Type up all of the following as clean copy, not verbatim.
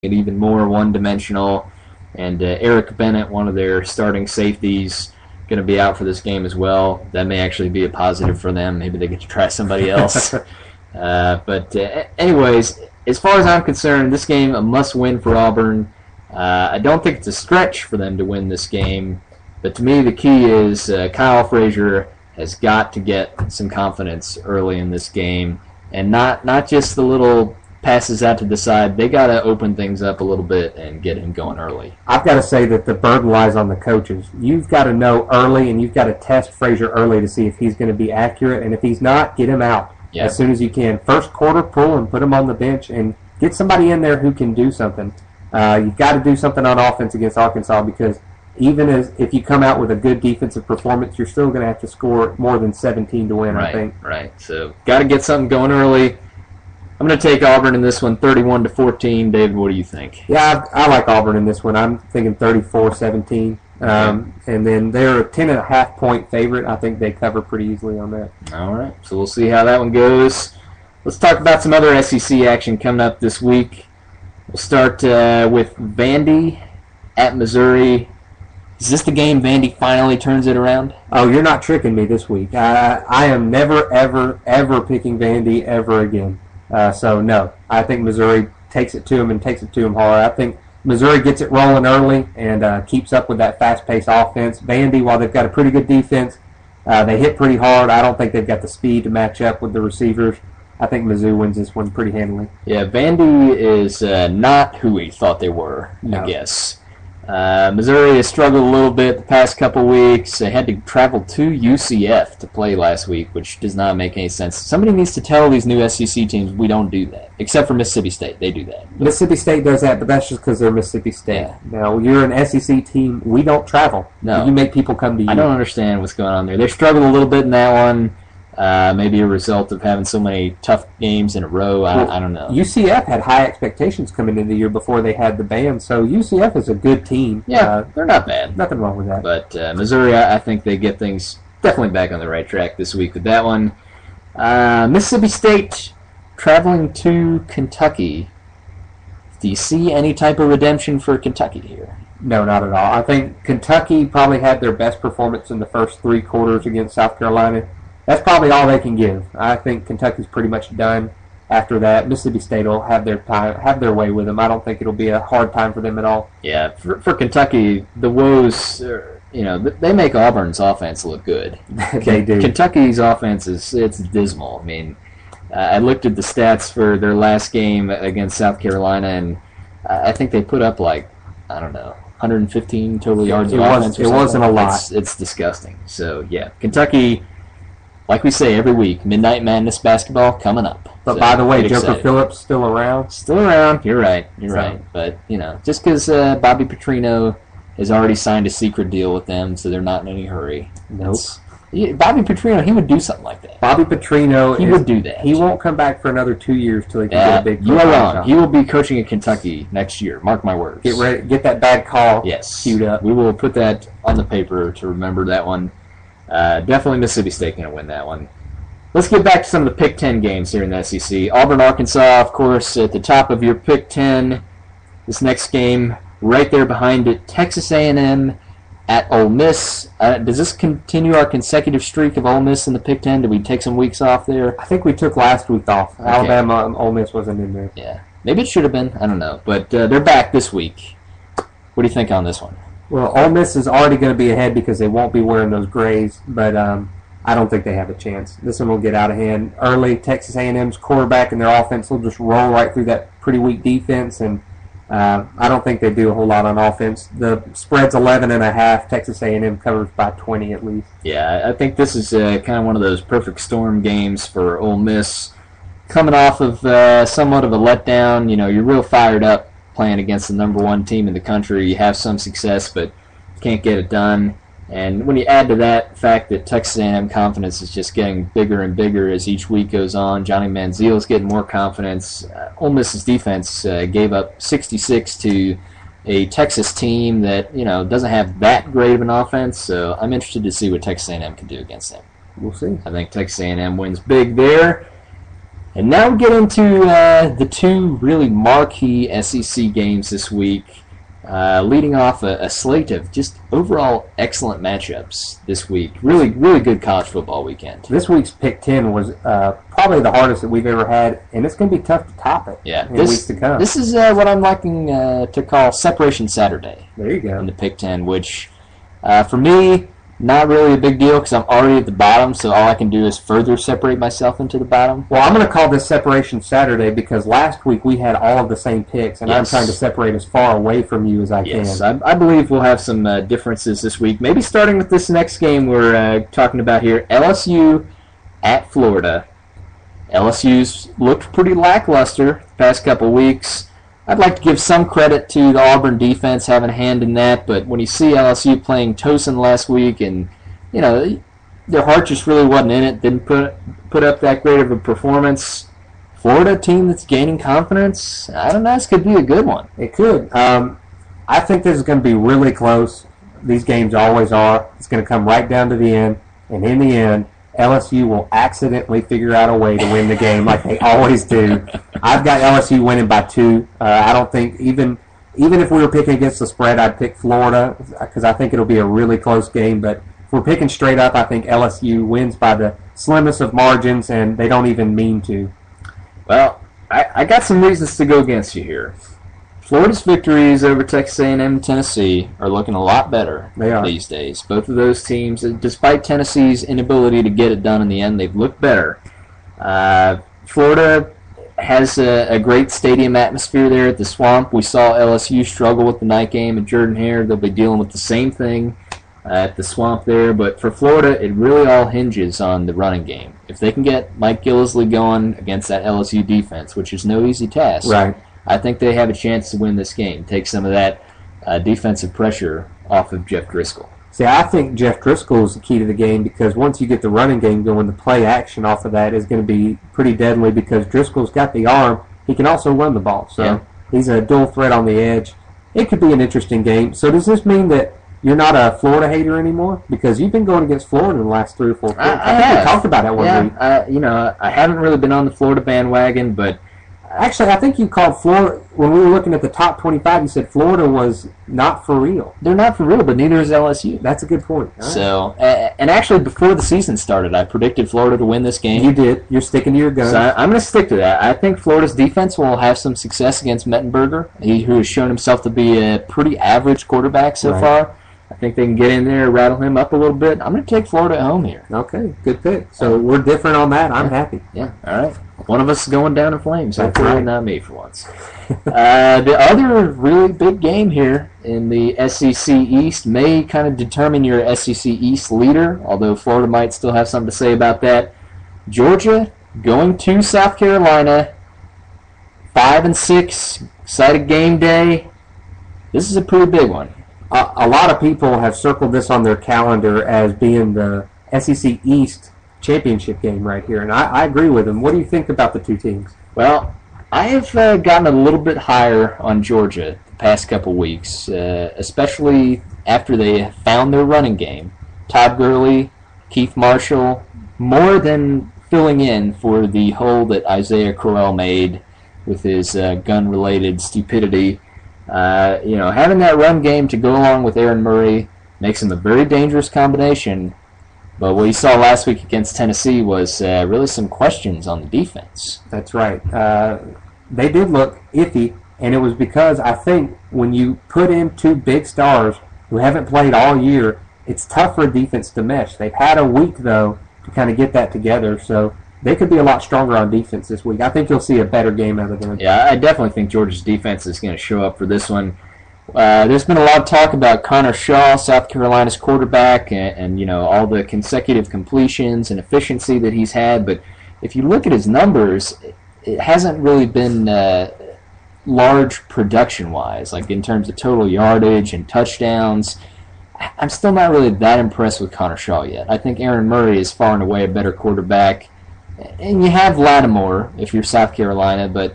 it even more one-dimensional. And Eric Bennett, one of their starting safeties, going to be out for this game as well. That may actually be a positive for them. Maybe they get to try somebody else. Anyways, as far as I'm concerned, this game a must-win for Auburn. I don't think it's a stretch for them to win this game, but to me the key is Kyle Frazier has got to get some confidence early in this game, and not just the little passes out to the side. They got to open things up a little bit and get him going early. I've got to say that the burden lies on the coaches. You've got to know early, and you've got to test Frazier early to see if he's going to be accurate, and if he's not, get him out as soon as you can. First quarter, pull and put him on the bench, and get somebody in there who can do something. You've got to do something on offense against Arkansas, because even if you come out with a good defensive performance, you're still going to have to score more than 17 to win, I think. Right. So got to get something going early. I'm going to take Auburn in this one, 31-14. David, what do you think? Yeah, I like Auburn in this one. I'm thinking 34-17. And then they're a 10.5-point favorite. I think they cover pretty easily on that. All right. So we'll see how that one goes. Let's talk about some other SEC action coming up this week. We'll start with Vandy at Missouri. Is this the game Vandy finally turns it around? Oh, you're not tricking me this week. I am never, ever, ever picking Vandy ever again. So, no. I think Missouri takes it to them and takes it to them hard. I think Missouri gets it rolling early and keeps up with that fast-paced offense. Vandy, while they've got a pretty good defense, they hit pretty hard. I don't think they've got the speed to match up with the receivers. I think Mizzou wins this one pretty handily. Yeah, Vandy is not who we thought they were, no. I guess. Missouri has struggled a little bit the past couple weeks. They had to travel to UCF to play last week, which does not make any sense. Somebody needs to tell these new SEC teams we don't do that, except for Mississippi State. They do that. Mississippi State does that, but that's just because they're Mississippi State. Yeah. Now, you're an SEC team. We don't travel. No. You make people come to you. I don't understand what's going on there. They struggled a little bit in that one. Maybe a result of having so many tough games in a row. I don't know. UCF had high expectations coming into the year before they had the ban, so UCF is a good team. Yeah, they're not bad. Nothing wrong with that. But Missouri, I think they get things definitely back on the right track this week with that one. Mississippi State traveling to Kentucky. Do you see any type of redemption for Kentucky here? No, not at all. I think Kentucky probably had their best performance in the first 3 quarters against South Carolina. That's probably all they can give. I think Kentucky's pretty much done after that. Mississippi State will have their way with them. I don't think it'll be a hard time for them at all. Yeah, for Kentucky, the woes, they make Auburn's offense look good. They do. Kentucky's offense it's dismal. I mean, I looked at the stats for their last game against South Carolina, and I think they put up 115 total yards of offense. It wasn't a lot. It's disgusting. So yeah, Kentucky. Like we say every week, Midnight Madness basketball coming up. But so, by the way, Joker Phillips still around? Still around. You're right. But, just because Bobby Petrino has already signed a secret deal with them, so they're not in any hurry. Nope. Bobby Petrino, he would do something like that. Bobby Petrino, he would do that. He won't come back for another 2 years till he can get a big. You are wrong. He will be coaching at Kentucky next year. Mark my words. Get ready. Get that bad call. Yes. Queued up. We will put that on the paper to remember that one. Definitely Mississippi State going to win that one. Let's get back to some of the Pick 10 games here in the SEC. Auburn, Arkansas, of course, at the top of your Pick 10. This next game, right there behind it, Texas A&M at Ole Miss. Does this continue our consecutive streak of Ole Miss in the Pick 10? Did we take some weeks off there? I think we took last week off. Okay. Alabama, Ole Miss wasn't in there. Yeah, maybe it should have been. I don't know. But they're back this week. What do you think on this one? Well, Ole Miss is already going to be ahead because they won't be wearing those grays, but I don't think they have a chance. This one will get out of hand early. Texas A&M's quarterback and their offense will just roll right through that pretty weak defense, and I don't think they do a whole lot on offense. The spread's 11.5. Texas A&M covers by 20 at least. Yeah, I think this is kind of one of those perfect storm games for Ole Miss. Coming off of somewhat of a letdown, you're real fired up playing against the number 1 team in the country. You have some success, but can't get it done. And when you add to that fact that Texas A&M confidence is just getting bigger and bigger as each week goes on, Johnny Manziel is getting more confidence. Ole Miss's defense gave up 66 to a Texas team that doesn't have that great of an offense. So I'm interested to see what Texas A&M can do against them. We'll see. I think Texas A&M wins big there. And now we get into the two really marquee SEC games this week, leading off a slate of just overall excellent matchups this week. Really, really good college football weekend. This week's Pick 10 was probably the hardest that we've ever had, and it's going to be tough to top it in weeks to come. This is what I'm liking to call Separation Saturday. There you go. In the Pick 10, which for me, not really a big deal because I'm already at the bottom, so all I can do is further separate myself into the bottom. Well, I'm going to call this Separation Saturday because last week we had all of the same picks, and I'm trying to separate as far away from you as I can. Yes, I believe we'll have some differences this week. Maybe starting with this next game we're talking about here, LSU at Florida. LSU's looked pretty lackluster the past couple weeks. I'd like to give some credit to the Auburn defense having a hand in that, but when you see LSU playing Tosin last week and, you know, their heart just really wasn't in it, didn't put up that great of a performance. Florida team that's gaining confidence, I don't know, this could be a good one. It could. I think this is going to be really close. These games always are. It's going to come right down to the end, and in the end, LSU will accidentally figure out a way to win the game like they always do. I've got LSU winning by 2. I don't think even if we were picking against the spread, I'd pick Florida because I think it'll be a really close game. But if we're picking straight up, I think LSU wins by the slimmest of margins, and they don't even mean to. Well, I got some reasons to go against you here. Florida's victories over Texas A&M and Tennessee are looking a lot better these days. Both of those teams, despite Tennessee's inability to get it done in the end, they've looked better. Florida has a great stadium atmosphere there at the Swamp. We saw LSU struggle with the night game at Jordan-Hare. They'll be dealing with the same thing at the Swamp there. But for Florida, it really all hinges on the running game. If they can get Mike Gillislee going against that LSU defense, which is no easy task, I think they have a chance to win this game, take some of that defensive pressure off of Jeff Driscoll. See, I think Jeff Driscoll is the key to the game because once you get the running game going, the play action off of that is going to be pretty deadly because Driscoll's got the arm. He can also run the ball. So he's a dual threat on the edge. It could be an interesting game. So does this mean that you're not a Florida hater anymore? Because you've been going against Florida in the last 3 or 4 weeks. I think we talked about that one week. I haven't really been on the Florida bandwagon, but actually, I think you called Florida, when we were looking at the top 25, you said Florida was not for real. They're not for real, but neither is LSU. That's a good point. So, and actually, before the season started, I predicted Florida to win this game. You did. You're sticking to your guns. So I'm going to stick to that. I think Florida's defense will have some success against Mettenberger, who has shown himself to be a pretty average quarterback so far. I think they can get in there, rattle him up a little bit. I'm going to take Florida at home here. Okay, good pick. So we're different on that. I'm happy. Yeah, all right. One of us is going down in flames. Hopefully not me for once. The other really big game here in the SEC East may kind of determine your SEC East leader, although Florida might still have something to say about that. Georgia going to South Carolina, 5-6, excited game day. This is a pretty big one. A lot of people have circled this on their calendar as being the SEC East championship game right here, and I agree with them. What do you think about the two teams? Well, I have gotten a little bit higher on Georgia the past couple weeks, especially after they found their running game. Todd Gurley, Keith Marshall, more than filling in for the hole that Isaiah Crowell made with his gun-related stupidity. Having that run game to go along with Aaron Murray makes him a very dangerous combination. But what you saw last week against Tennessee was really some questions on the defense. That's right. They did look iffy, and it was because I think when you put in 2 big stars who haven't played all year, it's tough for a defense to mesh. They've had a week, though, to kind of get that together, so they could be a lot stronger on defense this week. I think you'll see a better game out of them. Yeah, I definitely think Georgia's defense is going to show up for this one. There's been a lot of talk about Connor Shaw, South Carolina's quarterback, and all the consecutive completions and efficiency that he's had. But if you look at his numbers, it hasn't really been large production-wise, like in terms of total yardage and touchdowns. I'm still not really that impressed with Connor Shaw yet. I think Aaron Murray is far and away a better quarterback. And you have Lattimore if you're South Carolina, but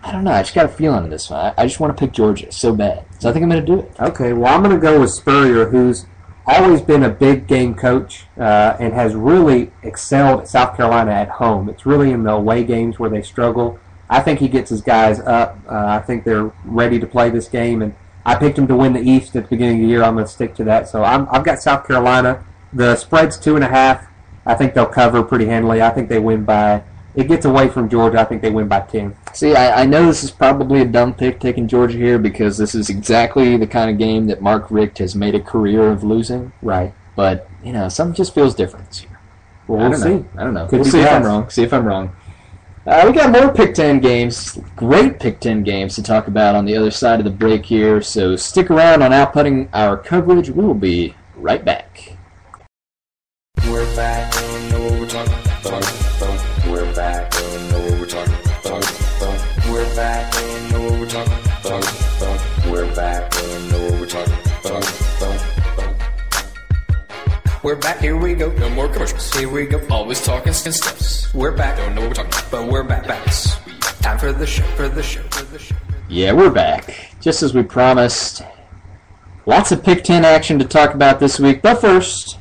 I don't know. I just got a feeling on this one. I just want to pick Georgia so bad. So I think I'm going to do it. Okay, well, I'm going to go with Spurrier, who's always been a big game coach and has really excelled at South Carolina at home. It's really in the away games where they struggle. I think he gets his guys up. I think they're ready to play this game, and I picked him to win the East at the beginning of the year. I'm going to stick to that. So I've got South Carolina. The spread's 2.5. I think they'll cover pretty handily. I think they win by. It gets away from Georgia. I think they win by 10. See, I know this is probably a dumb pick taking Georgia here because this is exactly the kind of game that Mark Richt has made a career of losing. Right. But, something just feels different this year. Well, we'll see. I don't know. We'll see if I'm wrong. We got more Pick 10 games, great Pick 10 games to talk about on the other side of the break here. So stick around on Outputting Our Coverage. We will be right back. We're back, don't know what we're talking about. We're back, don't know what we're talking about. We're back, don't know what we're talking about. We're back, don't know what we're talking about. We're back, here we go, no more commercials. Here we go, always talking stuff. We're back, don't know what we're talking about, but we're back. Time for the show. Yeah, we're back, just as we promised. Lots of Pick 10 action to talk about this week, but first,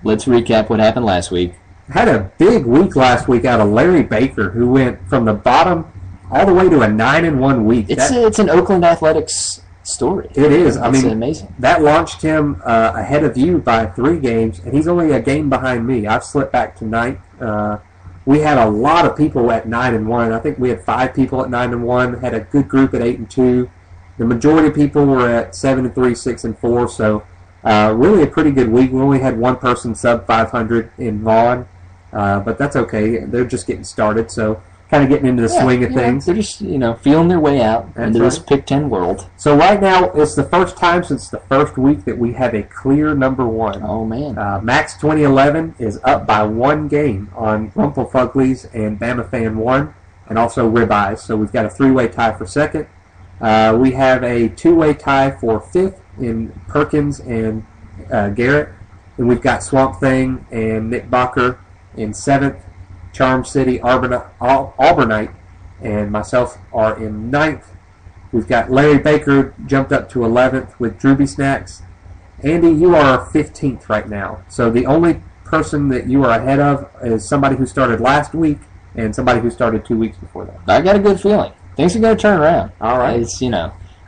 let's recap what happened last week. Had a big week last week out of Larry Baker, who went from the bottom all the way to a 9-1 week. It's an Oakland Athletics story. It is. It's amazing. That launched him ahead of you by 3 games, and he's only a game behind me. I've slipped back to 9th. We had a lot of people at 9-1. I think we had 5 people at 9-1. Had a good group at 8-2. The majority of people were at 7-3, 6-4. So really a pretty good week. We only had one person sub 500 in Vaughn, but that's okay. They're just getting started, so kind of getting into the swing of things. They're just feeling their way out into this Pick 10 world. So right now it's the first time since the first week that we have a clear number 1. Oh man! Max 2011 is up by 1 game on Rumplefuglies and Bama Fan 1, and also Ribeyes. So we've got a 3-way tie for second. We have a 2-way tie for 5th in Perkins and Garrett. And we've got Swamp Thing and Nick Bacher in 7th. Charm City, Albernite, and myself are in 9th. We've got Larry Baker jumped up to 11th with Drooby Snacks. Andy, you are 15th right now. So the only person that you are ahead of is somebody who started last week and somebody who started 2 weeks before that. I got a good feeling. Things are going to turn around. All right. It's,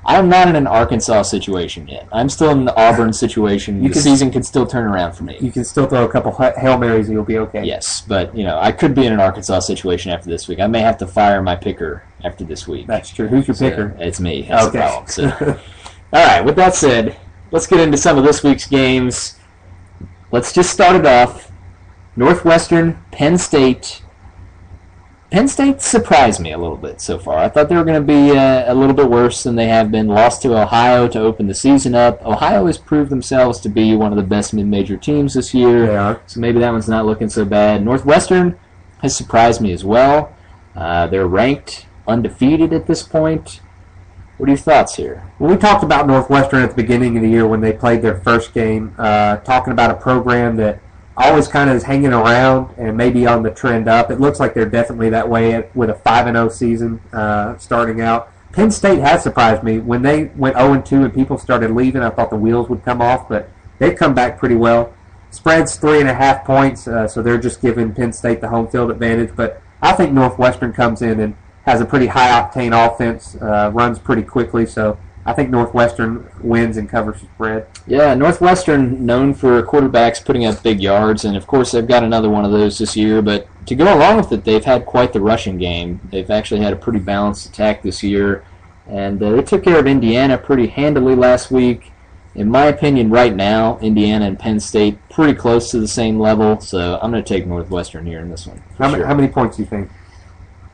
I'm not in an Arkansas situation yet. I'm still in the Auburn situation. The season could still turn around for me. You can still throw a couple Hail Marys and you'll be okay. Yes, but, I could be in an Arkansas situation after this week. I may have to fire my picker after this week. That's true. Who's your picker? It's me. That's the problem. So. All right, with that said, let's get into some of this week's games. Let's just start it off. Northwestern, Penn State. Penn State surprised me a little bit so far. I thought they were going to be a little bit worse than they have been. Lost to Ohio to open the season up. Ohio has proved themselves to be one of the best mid-major teams this year. They are. So maybe that one's not looking so bad. Northwestern has surprised me as well. They're ranked undefeated at this point. What are your thoughts here? Well, we talked about Northwestern at the beginning of the year when they played their first game, talking about a program that always kind of is hanging around and maybe on the trend up. It looks like they're definitely that way with a 5-0 season starting out. Penn State has surprised me. When they went 0-2 and people started leaving, I thought the wheels would come off, but they've come back pretty well. Spread's 3.5 points, so they're just giving Penn State the home field advantage. But I think Northwestern comes in and has a pretty high-octane offense, runs pretty quickly, so I think Northwestern wins and covers the spread. Yeah, Northwestern known for quarterbacks putting up big yards, and of course they've got another one of those this year, but to go along with it, they've had quite the rushing game. They've actually had a pretty balanced attack this year, and they took care of Indiana pretty handily last week. In my opinion, right now, Indiana and Penn State pretty close to the same level, so I'm going to take Northwestern here in this one. How many points do you think?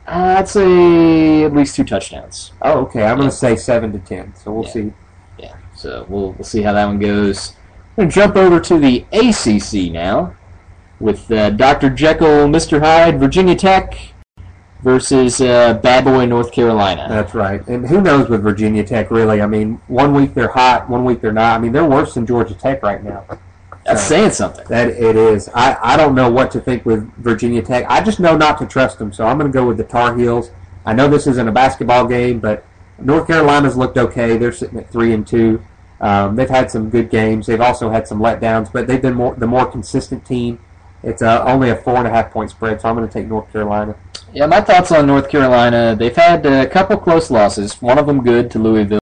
I'd say at least 2 touchdowns. Oh, okay. I'm going to say 7-10. So we'll see. Yeah. So we'll see how that one goes. I'm going to jump over to the ACC now with Dr. Jekyll, Mr. Hyde, Virginia Tech versus Bad Boy, North Carolina. That's right. And who knows with Virginia Tech, really? I mean, 1 week they're hot, 1 week they're not. I mean, they're worse than Georgia Tech right now. That's saying something. That it is. I don't know what to think with Virginia Tech. I just know not to trust them, so I'm going to go with the Tar Heels. I know this isn't a basketball game, but North Carolina's looked okay. They're sitting at 3-2. They've had some good games. They've also had some letdowns, but they've been the more consistent team. It's only a 4.5-point spread, so I'm going to take North Carolina. Yeah, my thoughts on North Carolina, they've had a couple close losses, one of them good to Louisville.